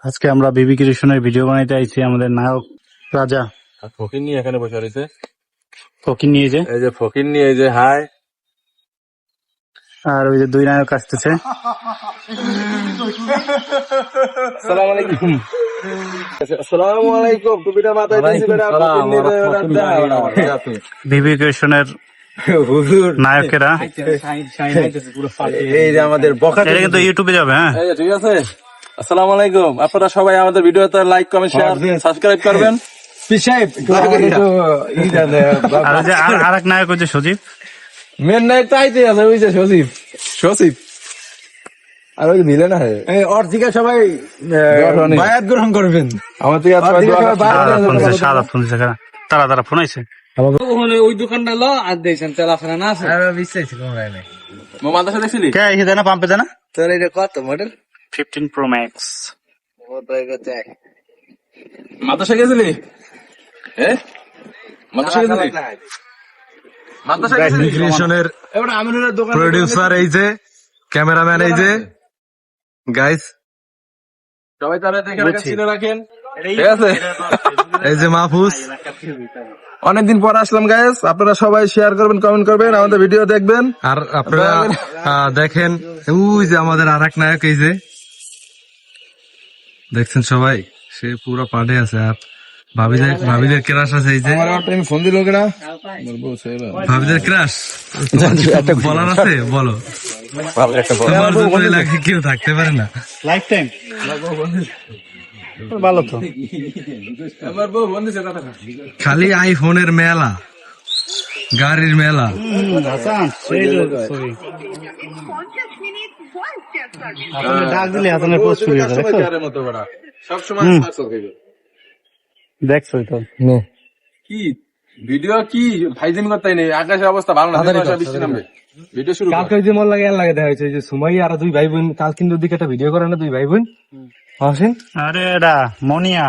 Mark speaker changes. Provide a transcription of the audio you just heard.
Speaker 1: আজকে আমরা বিবি ক্রিয়েশনের ভিডিও বানাইতে আইছি। আমাদের নায়ক রাজা
Speaker 2: ফকির নিয়ে এখানে বসে রয়েছে।
Speaker 1: ফকির নিয়ে যে,
Speaker 2: এই যে ফকির নিয়ে, এই যে হাই।
Speaker 1: আর ওই যে দুই নায়ক আসতেছে।
Speaker 2: আসসালামু আলাইকুম। আসসালামু আলাইকুম। টুপিটা মাথায় দিয়েছি বেটা, ফকির নিয়ে
Speaker 1: বিবি ক্রিয়েশনের
Speaker 2: হুজুর
Speaker 1: নায়কেরা।
Speaker 2: এই যে আমাদের বকা।
Speaker 1: এটা কিন্তু ইউটিউবে যাবে। হ্যাঁ,
Speaker 2: এই যে ঠিক আছে। আসসালামু আলাইকুম। আপনারা সবাই আমাদের ভিডিওতে লাইক, কমেন্ট, শেয়ার, সাবস্ক্রাইব করবেন।
Speaker 1: আর ওই যে আর এক নায়ক হচ্ছে সজীব।
Speaker 2: মেন নায়ক তো আইতে আছে, ওই যে সজীব। সজীব আর ওই মিলে না
Speaker 3: ওর থেকে সবাই বায়াত গ্রহণ করবেন।
Speaker 2: আমার থেকে
Speaker 1: সাদা ফোন দিছে কারা? তারা ফোন আইছে।
Speaker 3: ওই দোকানটা লো আর দিয়েছেন তেল আছে না আছে বিশ্বাস
Speaker 2: মাদ্রাসা দেখছিলি?
Speaker 1: কে এসে দেনা পাম্পে দেনা
Speaker 3: তোর এটা কত মডেল
Speaker 1: 15 Pro Max।
Speaker 2: মাদ্রাসা গেছিলি? হ্যাঁ মাদ্রাসা গেছিলি? মাদ্রাসা গেছিলি?
Speaker 4: ক্রিয়েশনের
Speaker 3: এবার আমিনুরের দোকান
Speaker 4: প্রোডিউসার এই যে, ক্যামেরাম্যান এই যে, গাইস
Speaker 2: সবাই তারা দেখে রাখেন, চিনে রাখেন। ঠিক আছে,
Speaker 4: এই যে মাহফুজ।
Speaker 2: অনেকদিন পর আসলাম গাইস। আপনারা সবাই শেয়ার করবেন, কমেন্ট করবেন, আমাদের ভিডিও দেখবেন।
Speaker 4: আর আপনারা দেখেন ওই যে আমাদের আর এক নায়ক এই যে দেখছেন সবাই, সে পুরো পাড়ে আছে। আর ভাবিদের ক্রাশ আছে এই যে,
Speaker 2: ফোন দিল কিনা?
Speaker 4: ভাবিদের ক্রাশ বলার আছে, বলো। তোমার জন্য এলাকায় কেউ থাকতে পারে না।
Speaker 1: লাইফ টাইম ভালো তো।
Speaker 2: আমার বউ ফোন দিছে কথা।
Speaker 4: খালি আইফোনের মেলা, গাড়ির মেলা।
Speaker 1: হাসান সরি ডাক দিলে হাসানের পোস্ট শুরু হয়ে যাবে।
Speaker 2: সব সময়
Speaker 1: দেখছোই তো
Speaker 2: কি ভিডিও কি ফাইজিং করতে নেই। আকাশের অবস্থা ভালো না, বৃষ্টি নামবে। ভিডিও শুরু কর।
Speaker 4: কালকে ওই যে মন লাগে আর লাগে দেখা হয়েছে যে সুমাই আর দুই ভাই বোন কাল কিন্তু দিকে একটা ভিডিও করে না, দুই ভাই বোন আসেন।
Speaker 1: আরে এটা মনিয়া